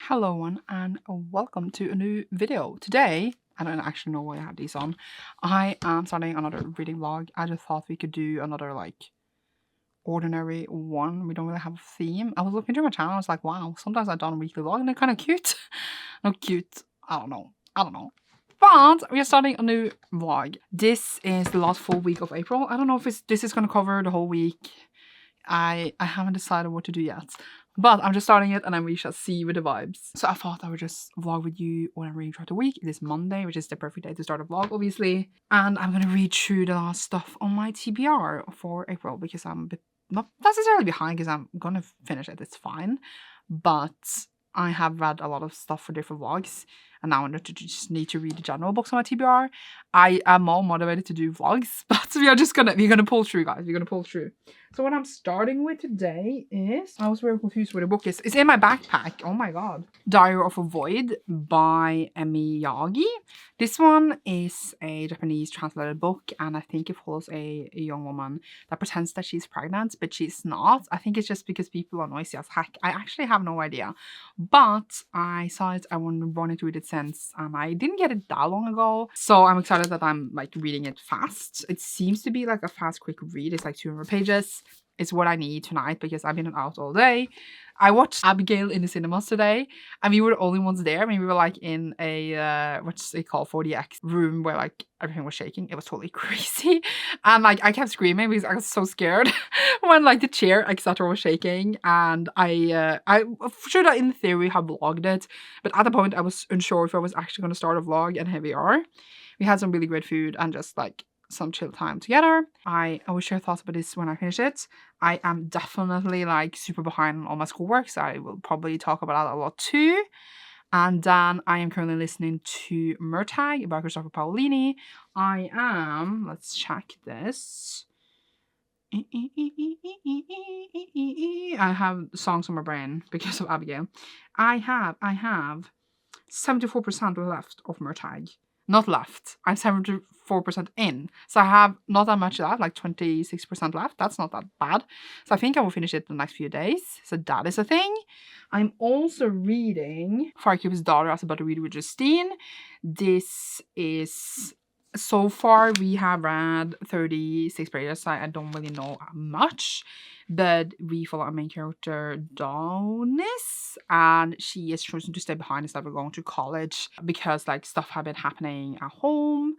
Hello one and welcome to a new video. Today, I don't actually know why I have these on. I am starting another reading vlog. I just thought we could do another ordinary one. We don't really have a theme. I was looking through my channel, I was like, wow, sometimes I've done a weekly vlog and they're kind of cute. Not cute, I don't know. But we are starting a new vlog. This is the last full week of April. I don't know if this is going to cover the whole week. I haven't decided what to do yet. But I'm just starting it and then we shall see with the vibes. So I thought I would just vlog with you when I read throughout the week. It is Monday, which is the perfect day to start a vlog, obviously. And I'm going to read through the last stuff on my TBR for April because I'm a bit not necessarily behind because I'm going to finish it. It's fine. But I have read a lot of stuff for different vlogs. And now I just need to read the general books on my TBR. I am more motivated to do vlogs, but we're gonna pull through, guys. We're gonna pull through. So what I'm starting with today is, I was very confused where the book is. It's in my backpack. Oh my god. Diary of a Void by Emi Yagi. This one is a Japanese translated book, and I think it follows a young woman that pretends that she's pregnant, but she's not. I think it's just because people are noisy as heck. I actually have no idea. But I saw it, I wanted to read it since, and I didn't get it that long ago. So I'm excited that I'm reading it fast. It seems to be a fast, quick read. It's 200 pages. It's what I need tonight because I've been out all day. I watched Abigail in the cinemas today, and we were the only ones there. I mean, we were in a what's it called, 4DX room where everything was shaking. It was totally crazy, and I kept screaming because I was so scared when the chair etc. was shaking. And I should have in theory have vlogged it, but at the point I was unsure if I was actually going to start a vlog, and here we are. We had some really great food and just some chill time together. I will share thoughts about this when I finish it. I am definitely super behind on all my schoolwork, so I will probably talk about that a lot too. And then I am currently listening to Murtag by Christopher Paolini. I am, let's check this. I have songs on my brain because of Abigail. I have 74% left of Murtag. Not left. I'm 74% in. So I have not that much left, 26% left. That's not that bad. So I think I will finish it the next few days. So that is a thing. I'm also reading Farcup's Daughter, I was about to read with Justine. This is, so far we have read 36 pages. So I don't really know much. But we follow our main character, Donis, and she is chosen to stay behind instead of going to college because stuff have been happening at home.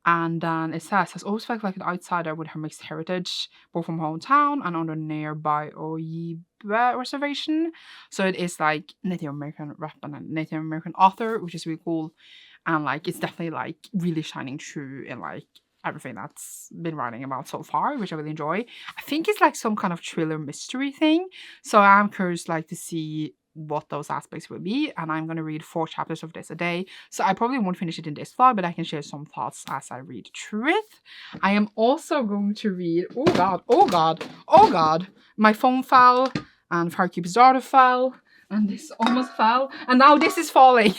And then it says, has always felt like an outsider with her mixed heritage, both from her hometown and on the nearby Oyibe reservation. So it is Native American rep and a Native American author, which is really cool. And it's definitely really shining through in everything that's been writing about so far, which I really enjoy. I think it's some kind of thriller mystery thing. So I'm curious to see what those aspects will be, and I'm going to read 4 chapters of this a day. So I probably won't finish it in this vlog, but I can share some thoughts as I read through it. I am also going to read, oh god, my phone fell, and Farcup's Daughter fell, and this almost fell, and now this is falling.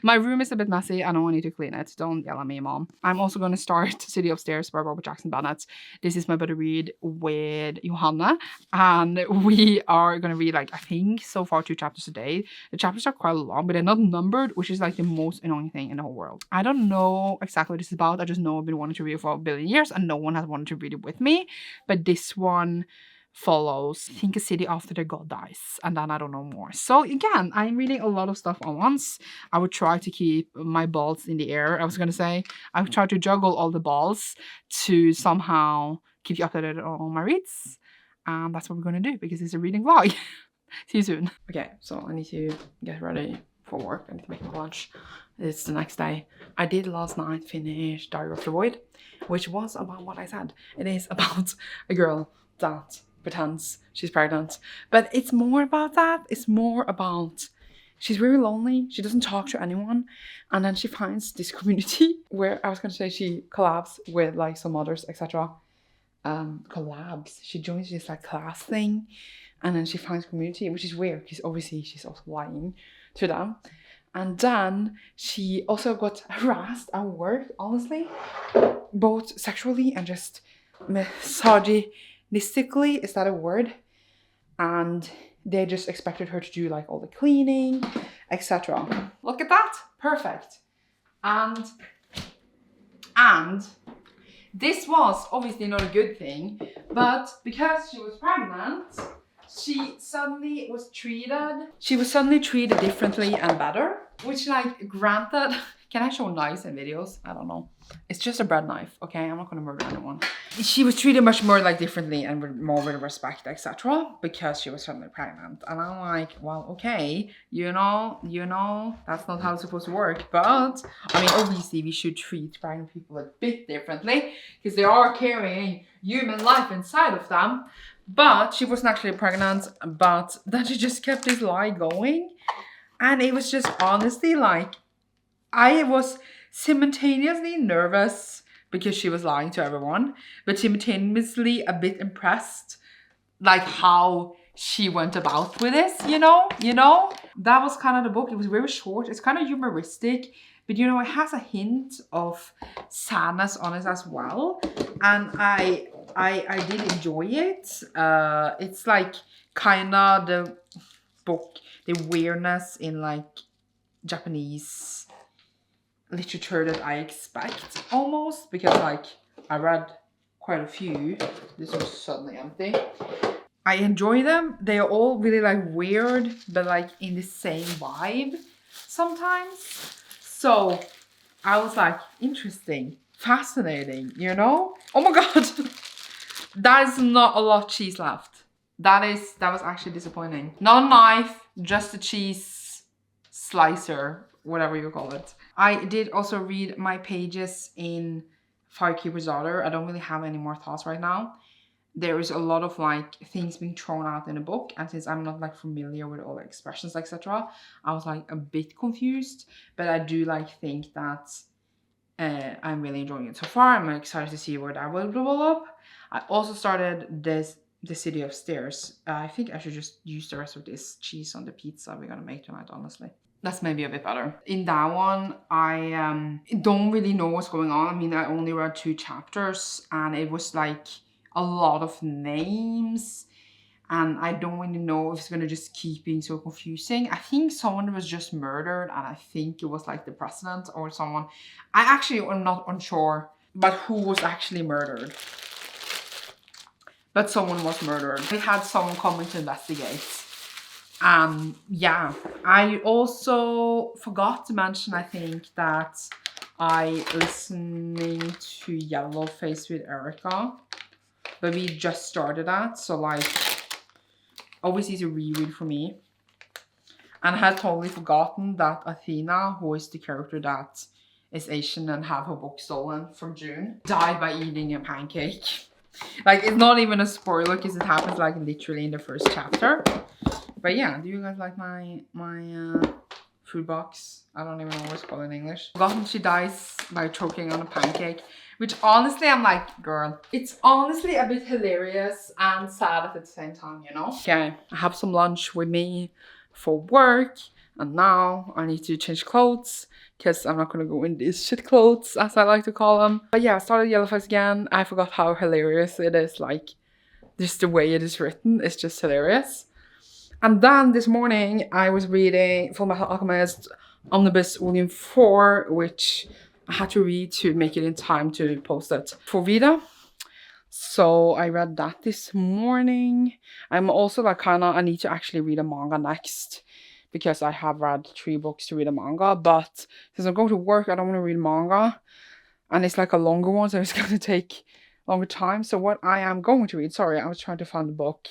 My room is a bit messy. I know I need to clean it. Don't yell at me, Mom. I'm also going to start City Upstairs by Robert Jackson Bennett. This is my better read with Johanna. And we are going to read, I think, so far 2 chapters a day. The chapters are quite long, but they're not numbered, which is, the most annoying thing in the whole world. I don't know exactly what this is about. I just know I've been wanting to read it for a billion years, and no one has wanted to read it with me. But this one follows, I think, a city after the god dies, and then I don't know more. So again, I'm reading a lot of stuff at once. I would try to keep my balls in the air. I would try to juggle all the balls to somehow keep you updated on all my reads, and that's what we're gonna do because it's a reading vlog. See you soon. Okay, so I need to get ready for work. I need to make my lunch. It's the next day. I did last night finish Diary of the Void, which was about what I said. It is about a girl that pretends she's pregnant, but it's more about that. It's more about she's very lonely, she doesn't talk to anyone, and then she finds this community where I was going to say she collabs with some others, etc. She joins this class thing, and then she finds community, which is weird because obviously she's also lying to them. And then she also got harassed at work, honestly, both sexually and just misogynistically, is that a word? And they just expected her to do all the cleaning etc. Look at that, perfect. And this was obviously not a good thing, but because she was pregnant, she was suddenly treated differently and better, which, like, granted, can I show knives in videos? I don't know. It's just a bread knife, okay? I'm not gonna murder anyone. She was treated much more, like, differently and with more with respect, etc. because she was suddenly pregnant. And I'm like, well, okay, you know, that's not how it's supposed to work. But I mean, obviously we should treat pregnant people a bit differently because they are carrying human life inside of them. But she wasn't actually pregnant, but then she just kept this lie going. And it was just honestly, like, I was simultaneously nervous because she was lying to everyone, but simultaneously a bit impressed, like how she went about with this, you know? That was kind of the book. It was very short. It's kind of humoristic, but you know, it has a hint of sadness on it as well. And I did enjoy it. It's like kind of the book, the weirdness in like Japanese literature that I expect almost, because like I read quite a few. This was suddenly empty. I enjoy them. They are all really like weird, but like in the same vibe sometimes. So I was like, interesting, fascinating, you know? Oh my god. That is not a lot of cheese left. That was actually disappointing. Not a knife, just a cheese slicer, whatever you call it. I did also read my pages in Firekeeper's Daughter. I don't really have any more thoughts right now. There is a lot of like things being thrown out in the book, and since I'm not like familiar with all the expressions, etc., I was like a bit confused. But I do like think that I'm really enjoying it so far. I'm excited to see where that will develop. I also started The City of Stairs. I think I should just use the rest of this cheese on the pizza we're gonna make tonight, honestly. That's maybe a bit better. In that one, I don't really know what's going on. I mean, I only read 2 chapters and it was like a lot of names. And I don't really know if it's gonna just keep being so confusing. I think someone was just murdered, and I think it was like the president or someone. I actually am not unsure, but who was actually murdered. But someone was murdered. We had someone coming to investigate. Yeah, I also forgot to mention, I think, that I listening to Yellowface with Erica, but we just started that, so like, obviously it's a reread for me. And I had totally forgotten that Athena, who is the character that is Asian and have her book stolen from June, died by eating a pancake. Like, it's not even a spoiler because it happens like literally in the first chapter. But yeah, do you guys like my food box? I don't even know what it's called in English. Forgotten she dies by choking on a pancake, which honestly I'm like, girl, it's honestly a bit hilarious and sad at the same time, you know? Okay, I have some lunch with me for work, and now I need to change clothes because I'm not gonna go in these shit clothes, as I like to call them. But yeah, I started Yellowface again. I forgot how hilarious it is. Like, just the way it is written is just hilarious. And then this morning I was reading Fullmetal Alchemist Omnibus Volume 4, which I had to read to make it in time to post it for Vida. So I read that this morning. I'm also like I need to actually read a manga next, because I have read 3 books to read a manga, but since I'm going to work, I don't want to read manga. And it's like a longer one, so it's going to take longer time. So what I am going to read, sorry, I was trying to find the book.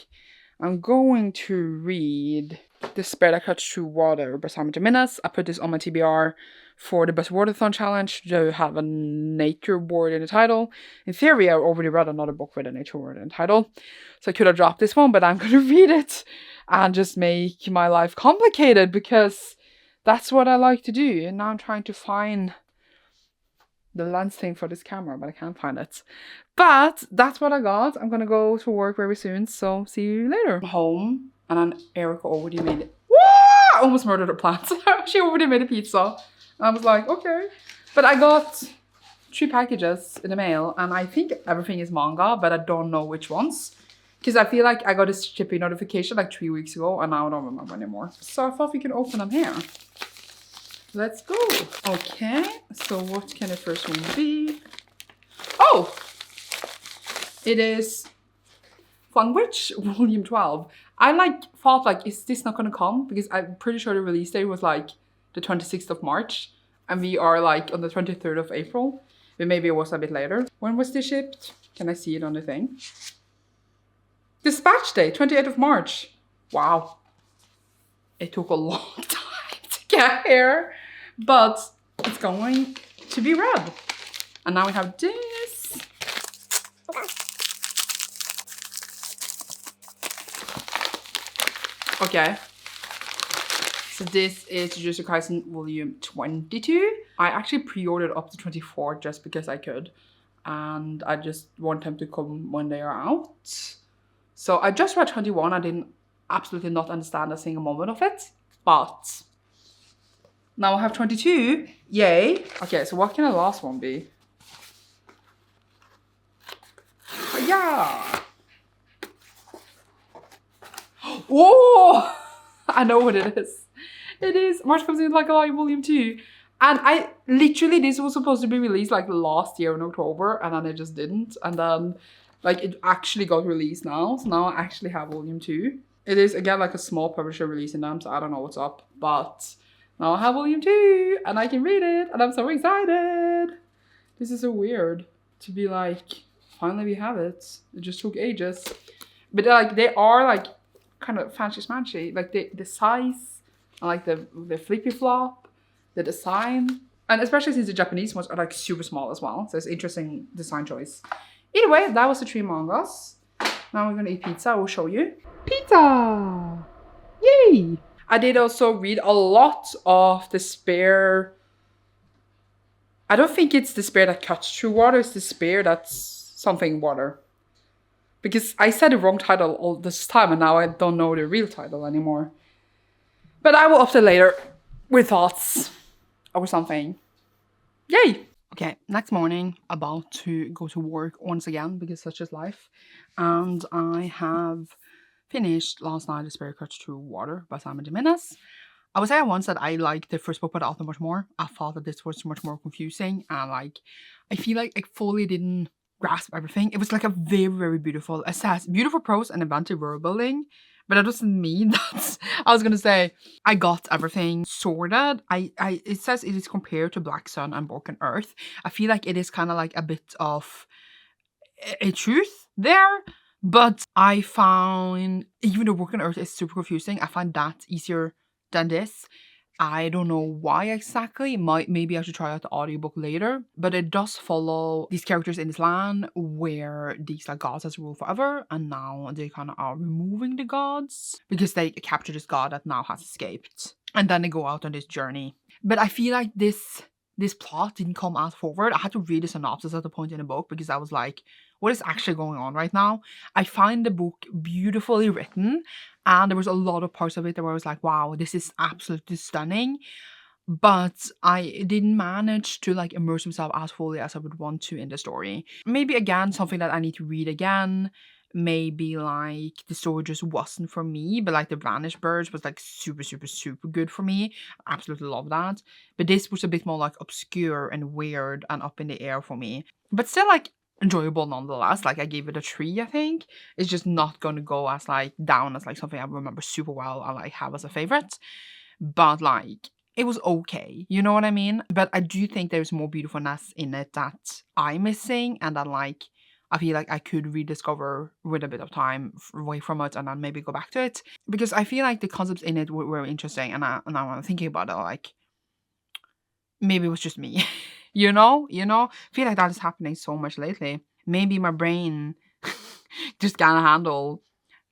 I'm going to read The Spear That Cuts Through Water by Simon Jimenez. I put this on my TBR for the Best Wordathon Challenge to have a nature word in the title. In theory, I already read another book with a nature word in the title, so I could have dropped this one, but I'm going to read it and just make my life complicated because that's what I like to do. And now I'm trying to find the lens thing for this camera, but I can't find it. But that's what I got. I'm gonna go to work very soon, so see you later. I'm home, and then Erica already made it. Woo! I almost murdered a plant. She already made a pizza. I was like, okay. But I got 3 packages in the mail, and I think everything is manga, but I don't know which ones. Because I feel like I got a shipping notification like 3 weeks ago, and now I don't remember anymore. So I thought we could open them here. let's go. Okay, so what can the first one be? Oh! It is Funwitch Volume 12. I thought is this not gonna come? Because I'm pretty sure the release date was the 26th of March. And we are on the 23rd of April. But maybe it was a bit later. When was this shipped? Can I see it on the thing? Dispatch date, 28th of March. Wow. It took a long time to get here. But it's going to be read. And now we have this. Okay. So this is Jujutsu Kaisen Volume 22. I actually pre-ordered up to 24 just because I could. And I just want them to come when they are out. So I just read 21. I didn't absolutely not understand a single moment of it. But now I have 22. Yay. Okay, so what can the last one be? Yeah. Whoa! I know what it is. It is March comes in like Volume 2. And I literally, this was supposed to be released last year in October, and then it just didn't. And then it actually got released now. So now I actually have Volume 2. It is again a small publisher releasing them, so I don't know what's up. But now I have Volume 2 and I can read it, and I'm so excited. This is so weird to be finally we have it. It just took ages. But they are kind of fancy smanchy. The size and the flippy flop, the design, and especially since the Japanese ones are super small as well. So it's interesting design choice. Either way, that was the 3 mangas. Now we're gonna eat pizza. I will show you. Pizza! Yay! I did also read a lot of the spear. I don't think it's the spear that cuts through water. It's the spear that's something water. Because I said the wrong title all this time, and now I don't know the real title anymore. But I will update later with thoughts or something. Yay! Okay, next morning, about to go to work once again, because such is life. And I have finished last night The Spirit Cuts Through Water by Simon Jimenez. I would say once that I liked the first book by the author much more. I thought that this was much more confusing, and I feel like I fully didn't grasp everything. It was a very, very beautiful beautiful prose and inventive world building. But that doesn't mean that I was gonna say I got everything sorted. It says it is compared to Black Sun and Broken Earth. I feel like it is kind of a bit of a truth there. But I found even though Broken Earth is super confusing, I find that easier than this. I don't know why exactly. Maybe I should try out the audiobook later. But it does follow these characters in this land where these gods has ruled forever, and now they kind of are removing the gods because they capture this god that now has escaped. And then they go out on this journey. But I feel like this plot didn't come out forward. I had to read the synopsis at the point in the book because I was like, what is actually going on right now? I find the book beautifully written, and there was a lot of parts of it where I was like, wow, this is absolutely stunning. But I didn't manage to immerse myself as fully as I would want to in the story. Maybe again, something that I need to read again. Maybe the story just wasn't for me, but the Vanished Birds was super, super, super good for me. I absolutely love that. But this was a bit more obscure and weird and up in the air for me. But still enjoyable nonetheless. I gave it a 3, I think. It's just not gonna go as down as something I remember super well and have as a favorite. But it was okay, you know what I mean? But I do think there's more beautifulness in it that I'm missing, and that I feel like I could rediscover with a bit of time away from it and then maybe go back to it. Because I feel like the concepts in it were interesting, and now I'm thinking about it, maybe it was just me. You know? I feel like that is happening so much lately. Maybe my brain just can't handle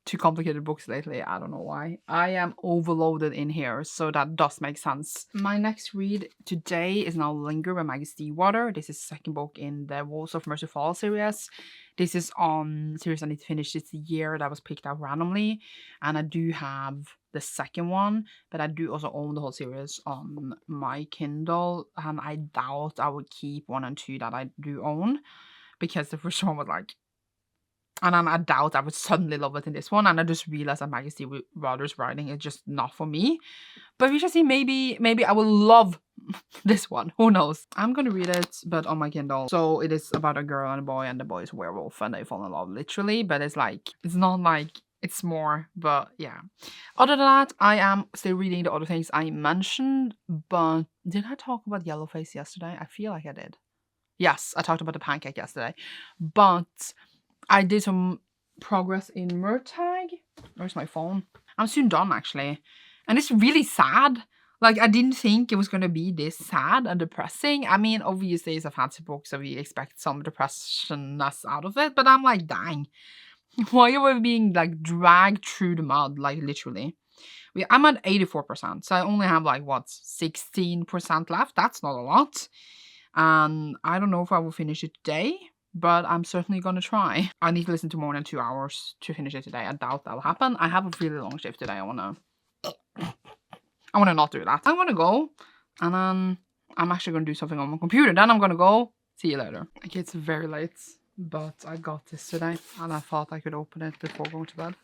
too complicated books lately. I don't know why. I am overloaded in here, so that does make sense. My next read today is now Linger by Maggie Stiefvater. This is the second book in the Walls of Mercy Fall series. This is on series I need to finish this year that was picked out randomly. And I do have the second one, but I do also own the whole series on my Kindle. And I doubt I would keep 1 and 2 that I do own, because the first one was and then I doubt I would suddenly love it in this one. And I just realized that Maggie Stiefvater's writing is just not for me. But we shall see. Maybe I will love this one. Who knows? I'm gonna read it, but on my Kindle. So it is about a girl and a boy, and the boy is a werewolf, and they fall in love literally. But it's like, it's not like, it's more, but yeah. Other than that, I am still reading the other things I mentioned. But did I talk about Yellowface yesterday? I feel like I did. Yes, I talked about the pancake yesterday. But I did some progress in Murtag. Where's my phone? I'm soon done, actually. And it's really sad. Like, I didn't think it was going to be this sad and depressing. I mean, obviously, it's a fancy book, so we expect some depressionness out of it. But I'm like, dang. Why are we being, like, dragged through the mud? Like, literally. I'm at 84%. So I only have, like, what, 16% left? That's not a lot. And I don't know if I will finish it today, but I'm certainly gonna try. I need to listen to more than 2 hours to finish it today. I doubt that'll happen. I have a really long shift today. I wanna not do that. I'm gonna go, and then I'm actually gonna do something on my computer. Then I'm gonna go. See you later. Okay, it's very late, but I got this today, and I thought I could open it before going to bed.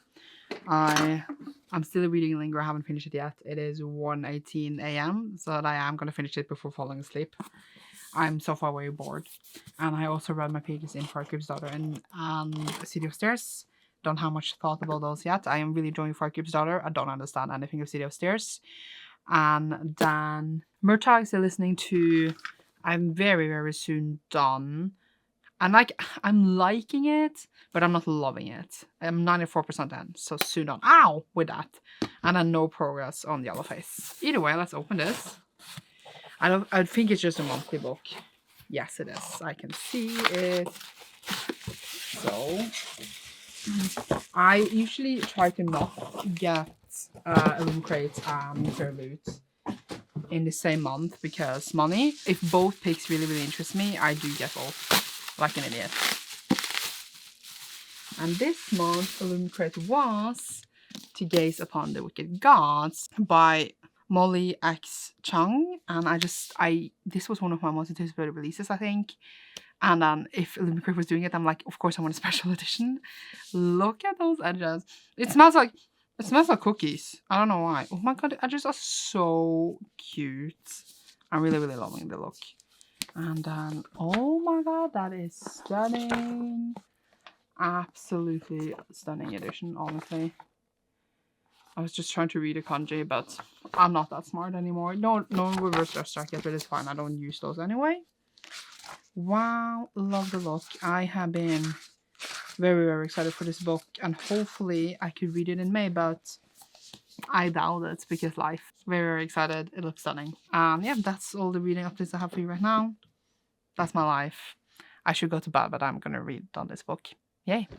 I'm still reading Linger. I haven't finished it yet. It is 1:18 a.m. so that I am gonna finish it before falling asleep. I'm so far very bored. And I also read my pages in Farcup's Daughter and City of Stairs. Don't have much thought about those yet. I am really enjoying Farcup's Daughter. I don't understand anything of City of Stairs. And then Murtag still listening to. I'm very, very soon done. And like, I'm liking it, but I'm not loving it. I'm 94% in, so soon done. Ow! With that. And then no progress on Yellowface. Either way, let's open this. I think it's just a monthly book. Yes, it is. I can see it. So, I usually try to not get Illumicrate and Interludes in the same month because money. If both picks really, really interest me, I do get both. Like an idiot. And this month, Illumicrate was To Gaze Upon the Wicked Gods by Molly X Chung, and this was one of my most anticipated releases, I think. And then if Illumicrate was doing it, I'm like, of course I want a special edition. Look at those edges. It smells like cookies. I don't know why. Oh my god, the edges are so cute. I'm really, really loving the look. And then, oh my god, that is stunning. Absolutely stunning edition, honestly. I was just trying to read a kanji, but I'm not that smart anymore. No reverse dress strike yet, but it's fine. I don't use those anyway. Wow, love the look. I have been very, very excited for this book, and hopefully I could read it in May, but I doubt it because life. Very, very excited. It looks stunning. Yeah, that's all the reading updates I have for you right now. That's my life. I should go to bed, but I'm gonna read on this book. Yay.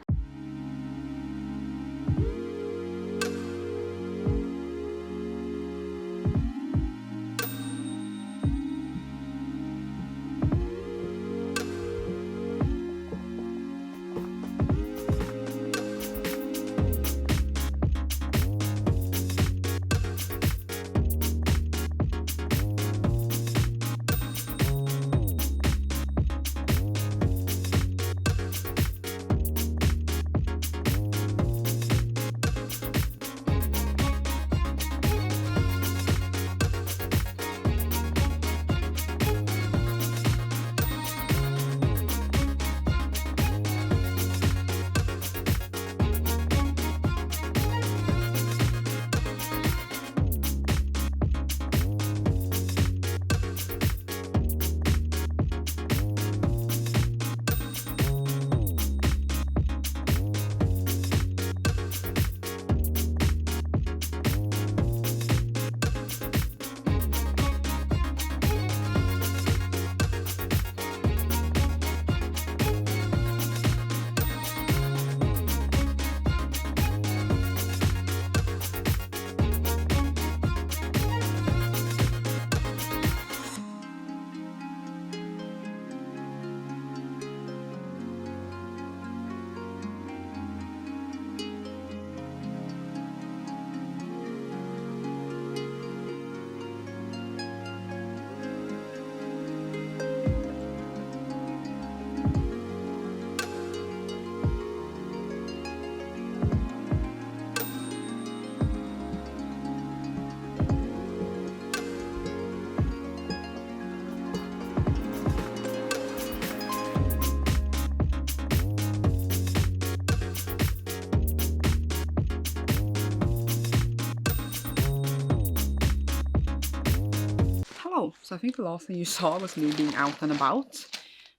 hello. So I think the last thing you saw was me being out and about.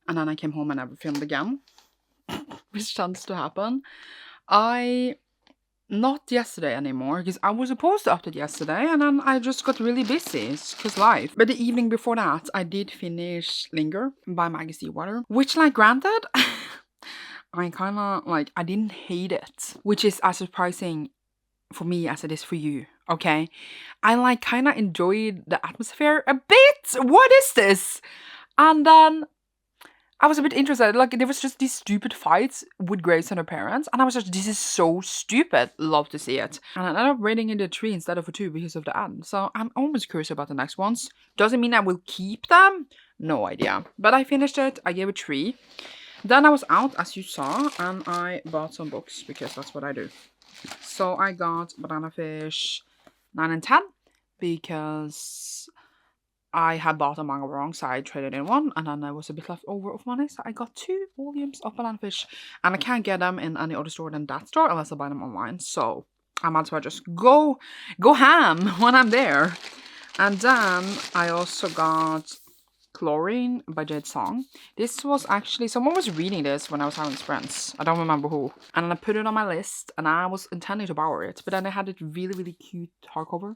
And then I came home and never filmed again. Which tends to happen. Not yesterday anymore, because I was supposed to update yesterday and then I just got really busy, because life. But the evening before that, I did finish Linger by Maggie Seawater, which, like, granted, I kind of, like, I didn't hate it, which is as surprising for me as it is for you, okay? I, like, kind of enjoyed the atmosphere a bit. What is this? And then I was a bit interested. Like, there was just these stupid fights with Grace and her parents, and I was just, this is so stupid. Love to see it. And I ended up rating it a 3 instead of a 2 because of the end. So I'm almost curious about the next ones. Doesn't mean I will keep them. No idea. But I finished it. I gave it 3. Then I was out, as you saw, and I bought some books because that's what I do. So I got Banana Fish 9 and 10 because I had bought a manga wrong, so I traded in one, and then there was a bit left over of money, so I got 2 volumes of Banana Fish, and I can't get them in any other store than that store unless I buy them online, so I might as well just go ham when I'm there. And then I also got Chlorine by Jade Song. This was actually, someone was reading this when I was having friends, I don't remember who, and then I put it on my list, and I was intending to borrow it, but then I had it really, really cute hardcover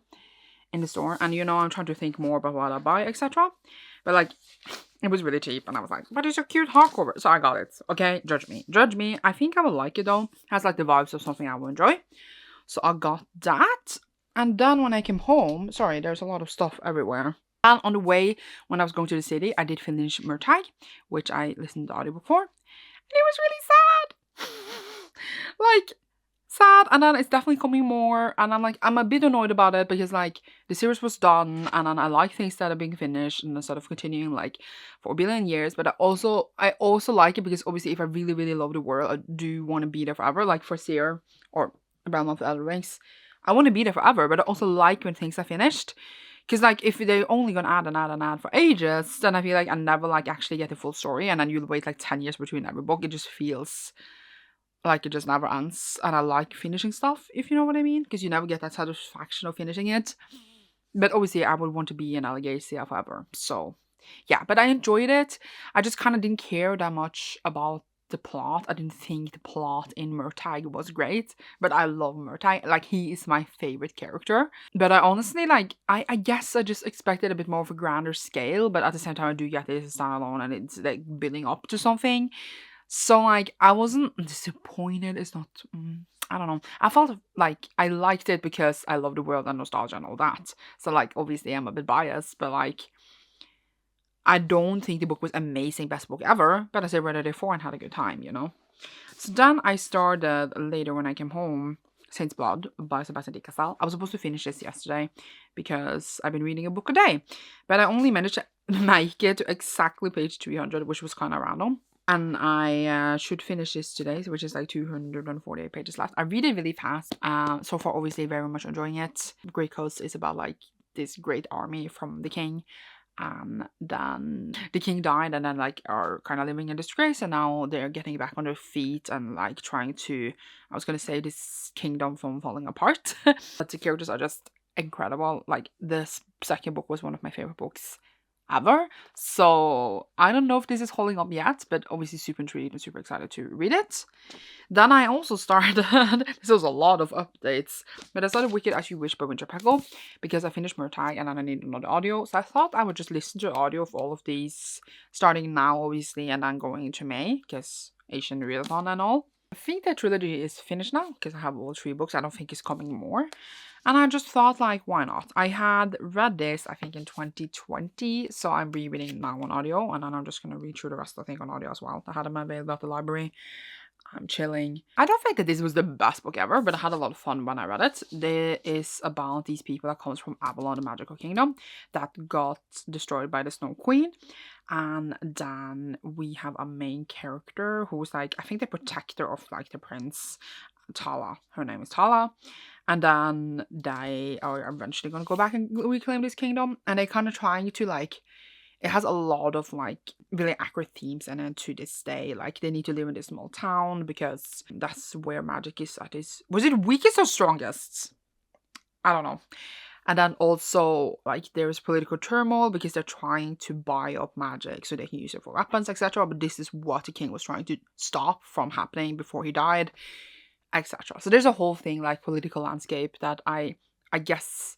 in the store, and you know, I'm trying to think more about what I buy, etc. But like, it was really cheap, and I was like, but it's a cute hardcover, so I got it. Okay, judge me. I think I will like it though. It has like the vibes of something I will enjoy. So I got that, and then when I came home, sorry, there's a lot of stuff everywhere. And on the way, when I was going to the city, I did finish Murtag, which I listened to the audio before, and it was really sad. Like, sad, and then it's definitely coming more, and I'm a bit annoyed about it because like the series was done, and then I like things that are being finished and instead of continuing like for a billion years. But I also like it because obviously if I really, really love the world, I do want to be there forever. Like for Seer or Realm of the Elder Rings, I want to be there forever, but I also like when things are finished. Because like if they're only gonna add for ages, then I feel like I never like actually get the full story, and then you'll wait like 10 years between every book. It just feels like it just never ends, and I like finishing stuff, if you know what I mean, because you never get that satisfaction of finishing it. But obviously I would want to be in Alligator forever, so yeah. But I enjoyed it. I just kind of didn't care that much about the plot. I didn't think the plot in Murtag was great, but I love Murtag. Like, he is my favorite character. But I honestly, like, I guess I just expected a bit more of a grander scale, but at the same time I do get it as a standalone and it's like building up to something. So, like, I wasn't disappointed. It's not, I don't know. I felt like I liked it because I love the world and nostalgia and all that. So, like, obviously I'm a bit biased, but, like, I don't think the book was amazing, best book ever, but as I read it before and had a good time, you know? So then I started later when I came home, Saint's Blood by Sebastian de Casal. I was supposed to finish this yesterday because I've been reading a book a day, but I only managed to make it to exactly page 300, which was kind of random. And I should finish this today, which is like 248 pages left. I read it really fast. So far, obviously, very much enjoying it. Great Coast is about like this great army from the king. And then the king died, and then like are kind of living in disgrace, and now they're getting back on their feet and like trying to, I was gonna say, this kingdom from falling apart. But the characters are just incredible. Like, this second book was one of my favorite books ever, so I don't know if this is holding up yet, but obviously super intrigued and super excited to read it. Then I also started, this was a lot of updates, but I started Wicked As You Wish by Winter Peckle because I finished Murtag and then I needed another audio, so I thought I would just listen to audio of all of these starting now, obviously, and then going into May because Asian Readathon and all. I think the trilogy is finished now because I have all 3 books. I don't think it's coming more. And I just thought, like, why not? I had read this, I think, in 2020, so I'm rereading now on audio, and then I'm just going to read through the rest, I think, on audio as well. I had them available at the library. I'm chilling. I don't think that this was the best book ever, but I had a lot of fun when I read it. There is about these people that comes from Avalon, the magical kingdom, that got destroyed by the Snow Queen. And then we have a main character who's like, I think the protector of like the prince, Tala. Her name is Tala. And then they are eventually going to go back and reclaim this kingdom. And they're kind of trying to like, it has a lot of like really accurate themes in it to this day. Like, they need to live in this small town because that's where magic is at its, was it weakest or strongest? I don't know. And then also, like, there's political turmoil because they're trying to buy up magic so they can use it for weapons, etc. But this is what the king was trying to stop from happening before he died, etc. So there's a whole thing, like, political landscape that I guess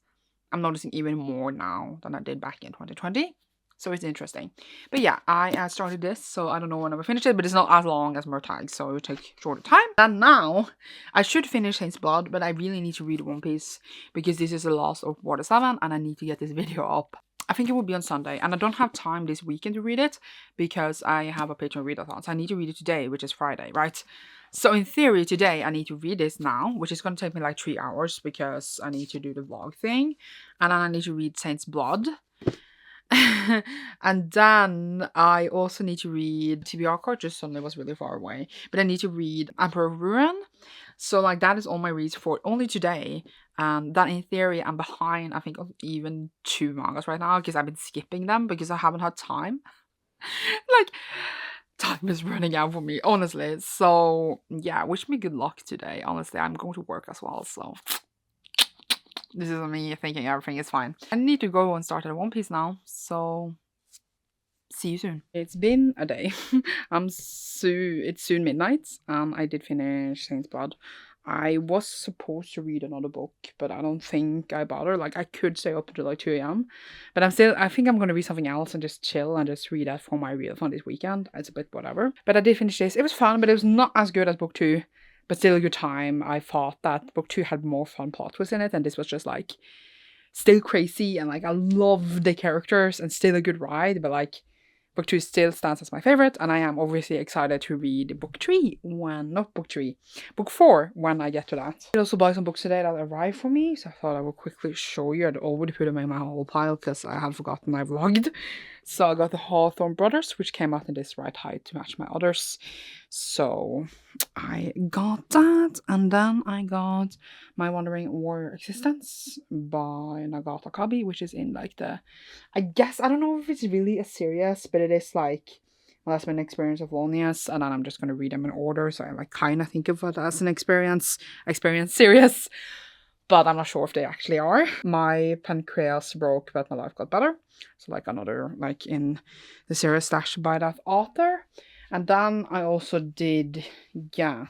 I'm noticing even more now than I did back in 2020. So it's interesting. But yeah, I started this, so I don't know when I will finish it, but it's not as long as Murtagh, so it will take shorter time. And now, I should finish Saint's Blood, but I really need to read One Piece, because this is the last of Water 7, and I need to get this video up. I think it will be on Sunday, and I don't have time this weekend to read it, because I have a Patreon readathon, so I need to read it today, which is Friday, right? So in theory, today, I need to read this now, which is going to take me like 3 hours, because I need to do the vlog thing, and then I need to read Saint's Blood. And then I also need to read TBR card, just suddenly was really far away. But I need to read Emperor of Ruin. So like that is all my reads for only today. And then in theory I'm behind, I think, even 2 mangas right now, because I've been skipping them because I haven't had time. Like, time is running out for me, honestly. So yeah, wish me good luck today. Honestly, I'm going to work as well, so this is me thinking everything is fine. I need to go and start at One Piece now, so see you soon. It's been a day. It's soon midnight, and I did finish Saint's Blood. I was supposed to read another book, but I don't think I bother. Like, I could stay up until like 2 a.m. But I think I'm gonna read something else and just chill and just read that for my readathon this weekend. It's a bit whatever. But I did finish this. It was fun, but it was not as good as book 2. But still a good time. I thought that book 2 had more fun plot twists in it, and this was just like still crazy, and like I love the characters and still a good ride, but like book 2 still stands as my favorite, and I am obviously excited to read book 4 when I get to that. I also buy some books today that arrived for me, so I thought I would quickly show you. I'd already put them in my whole pile because I had forgotten I vlogged. So I got the Hawthorne Brothers, which came out in this right height to match my others. So I got that, and then I got My Wandering Warrior Existence by Nagata Kabi, which is in like the, I guess, I don't know if it's really a series, but it is like my last minute experience of loneliness, and then I'm just gonna read them in order, so I like kind of think of it as an experience series, but I'm not sure if they actually are. My pancreas broke, but my life got better. So like another, like in the series slash by that author. And then I also did get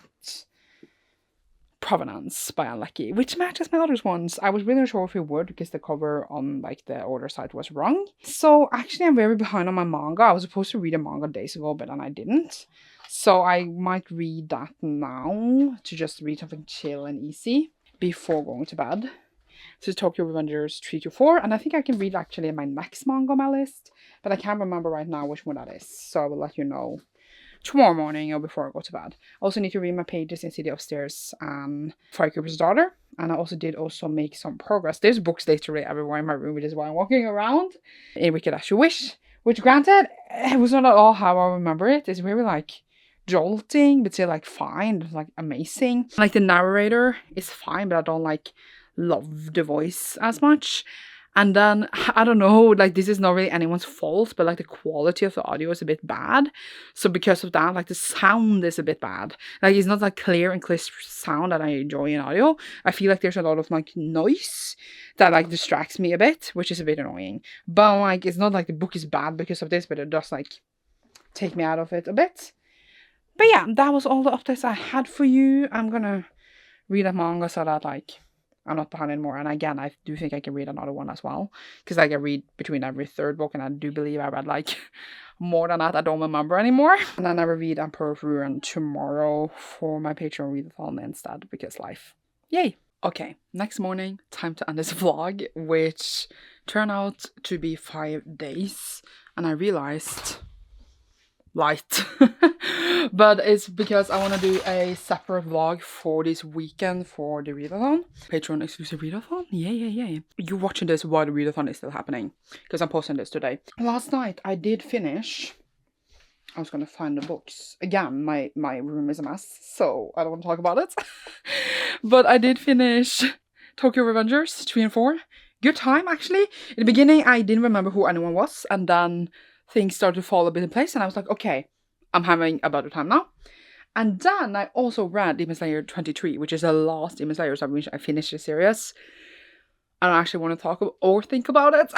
Provenance by Unlucky, which matches my other ones. I was really sure if it would because the cover on like the order site was wrong. So actually I'm very behind on my manga. I was supposed to read a manga days ago, but then I didn't. So I might read that now to just read something chill and easy before going to bed. So Tokyo Revengers 3 to 4, and I think I can read actually my next manga on my list, but I can't remember right now which one that is. So I will let you know tomorrow morning or before I go to bed. I also need to read my pages in City Upstairs and Firecooper's Daughter, and I also did make some progress. There's books literally everywhere in my room, which is why I'm walking around in Wicked As You Wish, which granted, it was not at all how I remember it. It's very like jolting, but still like fine, like amazing. Like the narrator is fine, but I don't like love the voice as much. And then, I don't know, like this is not really anyone's fault, but like the quality of the audio is a bit bad. So because of that, like the sound is a bit bad. Like it's not like clear and crisp sound that I enjoy in audio. I feel like there's a lot of like noise that like distracts me a bit, which is a bit annoying. But like it's not like the book is bad because of this, but it does like take me out of it a bit. But yeah, that was all the updates I had for you. I'm gonna read a manga so that like I'm not behind anymore. And again, I do think I can read another one as well. Because like I read between every third book, and I do believe I read like more than that. I don't remember anymore. And then I will read Emperor of Ruin tomorrow for my Patreon readathon instead, because life. Yay! Okay, next morning, time to end this vlog, which turned out to be 5 days. And I realized light. But it's because I want to do a separate vlog for this weekend for the readathon. Patreon exclusive readathon? Yeah. You're watching this while the readathon is still happening, because I'm posting this today. Last night I did finish. I was gonna find the books. Again, my room is a mess, so I don't want to talk about it. But I did finish Tokyo Revengers 3 and 4. Good time, actually. In the beginning, I didn't remember who anyone was, and then things started to fall a bit in place, and I was like, okay, I'm having a better time now. And then I also read Demon Slayer 23, which is the last Demon Slayer, so I finished the series. I don't actually want to talk or think about it,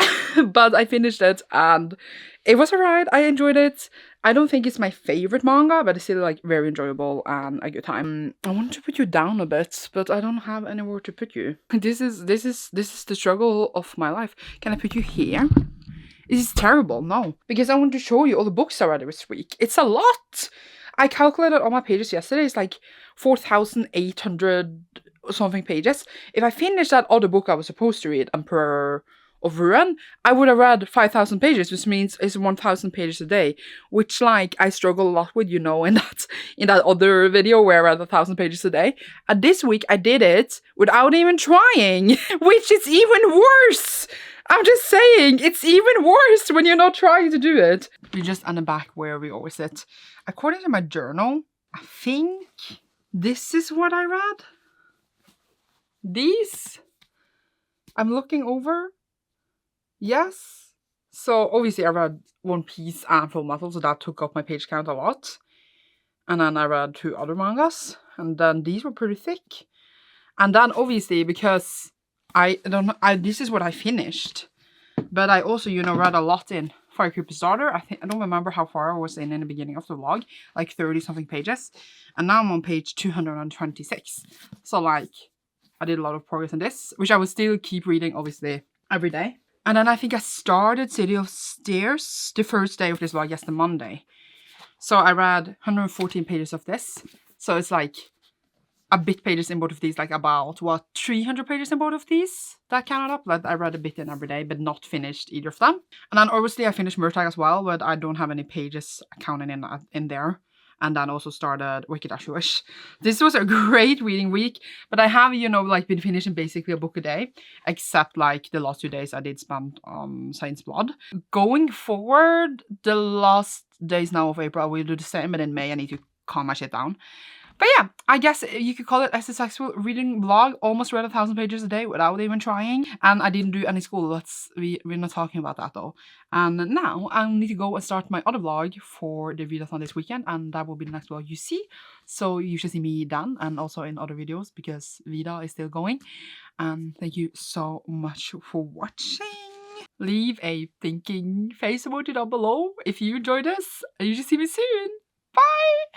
but I finished it and it was alright. I enjoyed it. I don't think it's my favorite manga, but it's still like very enjoyable and a good time. I want to put you down a bit, but I don't have anywhere to put you. This is the struggle of my life. Can I put you here? This is terrible. No, because I want to show you all the books I read this week. It's a lot. I calculated on my pages yesterday. It's like 4,800 something pages. If I finished that other book I was supposed to read, Emperor of Ruin, I would have read 5,000 pages, which means it's 1,000 pages a day, which like I struggle a lot with, you know, in that other video where I read 1,000 pages a day. And this week I did it without even trying, which is even worse. I'm just saying, it's even worse when you're not trying to do it. We're just on the back where we always sit. According to my journal, I think this is what I read. These. I'm looking over. Yes. So obviously I read One Piece and Full Metal, so that took up my page count a lot. And then I read 2 other mangas, and then these were pretty thick. And then obviously because this is what I finished, but I also, you know, read a lot in Fire Creeper Starter. I don't remember how far I was in the beginning of the vlog, like 30 something pages, and now I'm on page 226. So like I did a lot of progress in this, which I will still keep reading obviously every day. And then I think I started City of Stairs the first day of this vlog, yes, the Monday. So I read 114 pages of this. So it's like a bit pages in both of these, like about, what, 300 pages in both of these? That counted up. Like I read a bit in every day, but not finished either of them. And then obviously I finished Murtag as well, but I don't have any pages counted in there. And then also started Wicked As You Wish. This was a great reading week, but I have, you know, like been finishing basically a book a day, except like the last 2 days I did spend on Saint's Blood. Going forward, the last days now of April, I will do the same, but in May I need to calm my shit down. But yeah, I guess you could call it a successful reading vlog. Almost read 1,000 pages a day without even trying. And I didn't do any school. We're not talking about that though. And now I need to go and start my other vlog for the readathon this weekend. And that will be the next vlog you see. So you should see me then and also in other videos because Vida is still going. And thank you so much for watching. Leave a thinking face emoji down below if you enjoyed this. And you should see me soon. Bye!